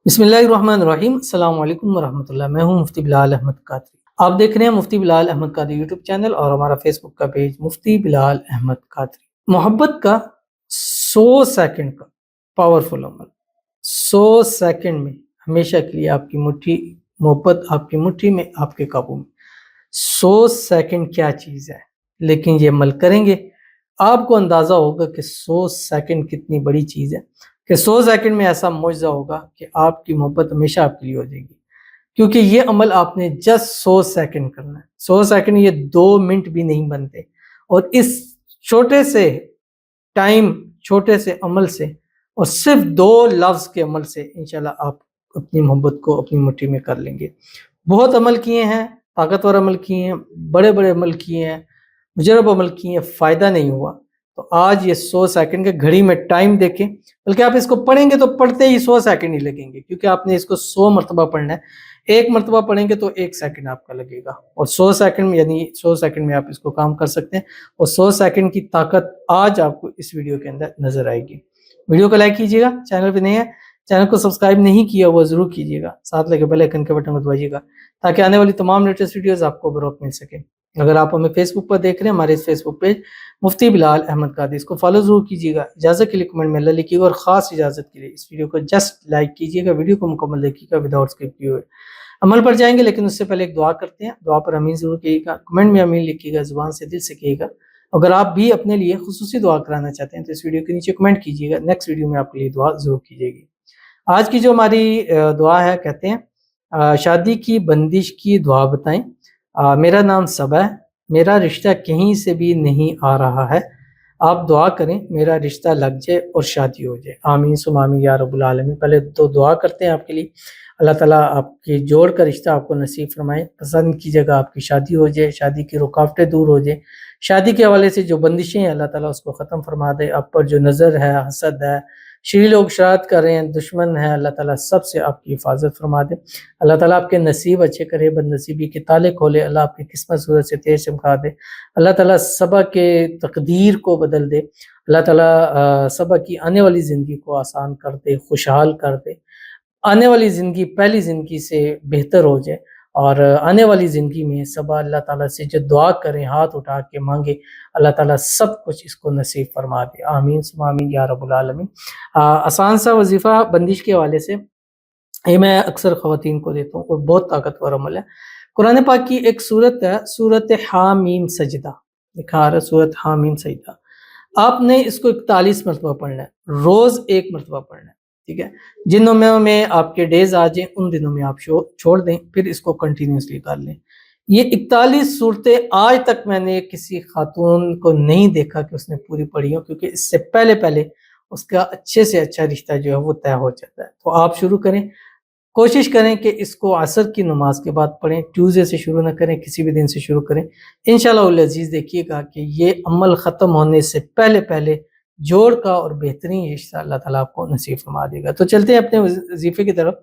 بسم اللہ الرحمن الرحیم۔ السلام علیکم ورحمۃ اللہ۔ میں ہوں مفتی بلال احمد قادری۔ آپ دیکھ رہے ہیں مفتی بلال احمد قادری یوٹیوب چینل اور ہمارا فیس بک کا پیج مفتی بلال احمد قادری۔ محبت کا 100 سیکنڈ کا پاورفل عمل، 100 سیکنڈ میں ہمیشہ کے لیے آپ کی مٹھی، محبت آپ کی مٹھی میں، آپ کے قابو میں۔ 100 سیکنڈ کیا چیز ہے، لیکن یہ عمل کریں گے آپ کو اندازہ ہوگا کہ 100 سیکنڈ کتنی بڑی چیز ہے، کہ 100 سیکنڈ میں ایسا معجزہ ہوگا کہ آپ کی محبت ہمیشہ آپ کے لیے ہو جائے گی، کیونکہ یہ عمل آپ نے جسٹ 100 سیکنڈ کرنا ہے۔ 100 سیکنڈ یہ 2 منٹ بھی نہیں بنتے، اور اس چھوٹے سے ٹائم، چھوٹے سے عمل سے، اور صرف 2 لفظ کے عمل سے انشاءاللہ آپ اپنی محبت کو اپنی مٹھی میں کر لیں گے۔ بہت عمل کیے ہیں، طاقتور عمل کیے ہیں، بڑے بڑے عمل کیے ہیں، مجرب عمل کیے ہیں، فائدہ نہیں ہوا۔ تو آج یہ 100 سیکنڈ کے گھڑی میں ٹائم دیکھیں، بلکہ آپ اس کو پڑھیں گے تو پڑھتے ہی 100 سیکنڈ ہی لگیں گے، کیونکہ آپ نے اس کو 100 مرتبہ پڑھنا ہے۔ ایک مرتبہ پڑھیں گے تو 1 سیکنڈ آپ کا لگے گا، اور 100 سیکنڈ یعنی 100 سیکنڈ میں آپ اس کو کام کر سکتے ہیں، اور 100 سیکنڈ کی طاقت آج آپ کو اس ویڈیو کے اندر نظر آئے گی۔ ویڈیو کو لائک کیجیے گا، چینل پہ نہیں ہے چینل کو سبسکرائب نہیں کیا وہ ضرور کیجیے گا، ساتھ لگے بیل آئیکن کے بٹن کو دبائیے گا تاکہ آنے والی تمام لیٹسٹ ویڈیوز آپ کو بروقت مل سکے۔ اگر آپ ہمیں فیس بک پر دیکھ رہے ہیں، ہمارے اس فیس بک پیج مفتی بلال احمد قادری، اس کو فالو ضرور کیجیے گا۔ اجازت کے لیے کمنٹ میں اللہ لکھیے گا، اور خاص اجازت کے لیے اس ویڈیو کو جسٹ لائک کیجیے گا، ویڈیو کو مکمل دیکھیے گا وداؤٹ اسکپ کیے ہوئے۔ عمل پر جائیں گے، لیکن اس سے پہلے ایک دعا کرتے ہیں۔ دعا پر امین ضرور کیجیے گا، کمنٹ میں امین لکھیے گا، زبان سے دل سے کہیے گا۔ اگر آپ بھی اپنے لیے خصوصی دعا کرانا چاہتے ہیں تو اس ویڈیو کے نیچے کمنٹ کیجیے گا، نیکسٹ ویڈیو میں آپ کے لیے دعا ضرور کی جائے گی۔ آج کی جو ہماری دعا ہے، کہتے ہیں شادی کی بندش کی دعا بتائیں۔ میرا نام صبا ہے، میرا رشتہ کہیں سے بھی نہیں آ رہا ہے، آپ دعا کریں میرا رشتہ لگ جائے اور شادی ہو جائے، آمین ثم آمین یا رب العالمین۔ پہلے تو دعا کرتے ہیں آپ کے لیے، اللہ تعالیٰ آپ کے جوڑ کا رشتہ آپ کو نصیب فرمائے، پسند کی جگہ آپ کی شادی ہو جائے، شادی کی رکاوٹیں دور ہو جائے، شادی کے حوالے سے جو بندشیں ہیں اللہ تعالیٰ اس کو ختم فرما دے، آپ پر جو نظر ہے، حسد ہے، شری لوگ شرارت کر رہے ہیں، دشمن ہے، اللہ تعالیٰ سب سے آپ کی حفاظت فرما دے، اللہ تعالیٰ آپ کے نصیب اچھے کرے، بد نصیبی کے تالے کھولے، اللہ آپ کی قسمت صورت سے تیز چمکا دے، اللہ تعالیٰ صبا کے تقدیر کو بدل دے، اللہ تعالیٰ صبا کی آنے والی زندگی کو آسان کر دے، خوشحال کر دے، آنے والی زندگی پہلی زندگی سے بہتر ہو جائے، اور آنے والی زندگی میں صبا اللہ تعالیٰ سے جو دعا کریں، ہاتھ اٹھا کے مانگے، اللہ تعالیٰ سب کچھ اس کو نصیب فرما دے، آمین ثم آمین یا رب العالمین۔ آسان سا وظیفہ بندش کے حوالے سے یہ میں اکثر خواتین کو دیتا ہوں، اور بہت طاقتور عمل ہے۔ قرآن پاک کی ایک صورت ہے، صورت حامیم سجدہ، لکھا آ رہا ہے صورت حامیم سجدہ۔ آپ نے اس کو 41 مرتبہ پڑھنا ہے، روز 1 مرتبہ پڑھنا ہے، ٹھیک ہے؟ جن دنوں میں آپ کے ڈیز آ جائیں ان دنوں میں آپ چھوڑ دیں، پھر اس کو کنٹینیوسلی کر لیں۔ یہ 41 صورتیں آج تک میں نے کسی خاتون کو نہیں دیکھا کہ اس نے پوری پڑھی ہو، کیونکہ اس سے پہلے اس کا اچھے سے اچھا رشتہ جو ہے وہ طے ہو جاتا ہے۔ تو آپ شروع کریں، کوشش کریں کہ اس کو عصر کی نماز کے بعد پڑھیں، ٹیوزڈے سے شروع نہ کریں، کسی بھی دن سے شروع کریں۔ انشاءاللہ العزیز دیکھیے گا کہ یہ عمل ختم ہونے سے پہلے جوڑ کا اور بہترین رشتہ اللہ تعالیٰ آپ کو نصیب فرما دے گا۔ تو چلتے ہیں اپنے وظیفے کی طرف،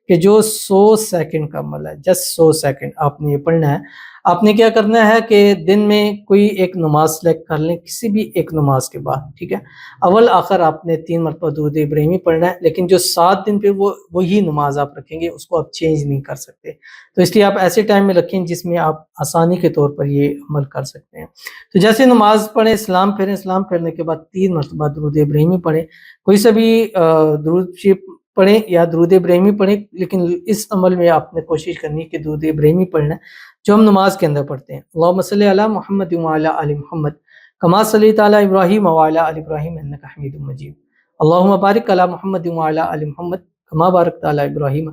کہ جو 100 سیکنڈ کا عمل ہے، جسٹ 100 سیکنڈ آپ نے یہ پڑھنا ہے۔ آپ نے کیا کرنا ہے کہ دن میں کوئی ایک نماز سلیکٹ کر لیں، کسی بھی ایک نماز کے بعد، ٹھیک ہے؟ اول آخر آپ نے 3 مرتبہ درود ابراہیمی پڑھنا ہے، لیکن جو 7 دن پہ وہی نماز آپ رکھیں گے، اس کو آپ چینج نہیں کر سکتے، تو اس لیے آپ ایسے ٹائم میں رکھیں جس میں آپ آسانی کے طور پر یہ عمل کر سکتے ہیں۔ تو جیسے نماز پڑھیں، اسلام پھیریں، اسلام پھیرنے کے بعد 3 مرتبہ درود ابراہیمی پڑھیں، کوئی سا بھی درود شریف پڑھیں یا درود ابراہیمی پڑھیں، لیکن اس عمل میں آپ نے کوشش کرنی ہے کہ درود ابراہیمی پڑھنا ہے جو ہم نماز کے اندر پڑھتے ہیں۔ اللہم صلی علی محمد وعلی آل محمد کما صلیت علی ابراہیم وعلی آل ابراہیم انک حمید مجید، اللہم بارک علی محمد وعلی آل محمد کما بارکت علی ابراہیم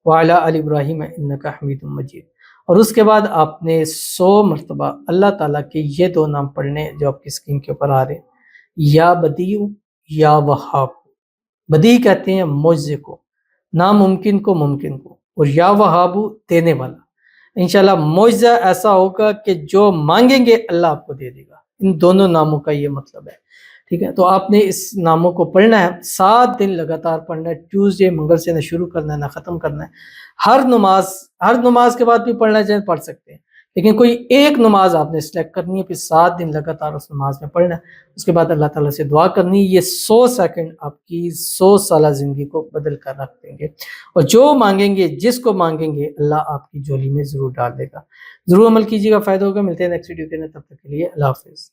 وعلی آل ابراہیم انک حمید مجید۔ اور اس کے بعد آپ نے 100 مرتبہ اللہ تعالیٰ کے یہ 2 نام پڑھنے جو آپ کی اسکرین کے اوپر آ رہے ہیں، یا بدیع یا وہاب۔ بدیع کہتے ہیں معجزے کو، ناممکن کو ممکن کو، اور یا وہاب دینے والا۔ انشاءاللہ معجزہ ایسا ہوگا کہ جو مانگیں گے اللہ آپ کو دے دے گا، ان دونوں ناموں کا یہ مطلب ہے، ٹھیک ہے؟ تو آپ نے اس ناموں کو پڑھنا ہے، 7 دن لگاتار پڑھنا ہے، ٹیوزڈے منگل سے نہ شروع کرنا ہے نہ ختم کرنا ہے۔ ہر نماز کے بعد بھی پڑھنا چاہیں پڑھ سکتے ہیں، لیکن کوئی ایک نماز آپ نے سلیکٹ کرنی ہے، پھر 7 دن لگاتار اس نماز میں پڑھنا ہے، اس کے بعد اللہ تعالیٰ سے دعا کرنی ہے۔ یہ 100 سیکنڈ آپ کی 100 سالہ زندگی کو بدل کر رکھ دیں گے، اور جو مانگیں گے، جس کو مانگیں گے، اللہ آپ کی جھولی میں ضرور ڈال دے گا۔ ضرور عمل کیجیے گا، فائدہ ہوگا۔ ملتے ہیں نیکسٹ ویڈیو کے اندر، تب تک کے لیے اللہ حافظ۔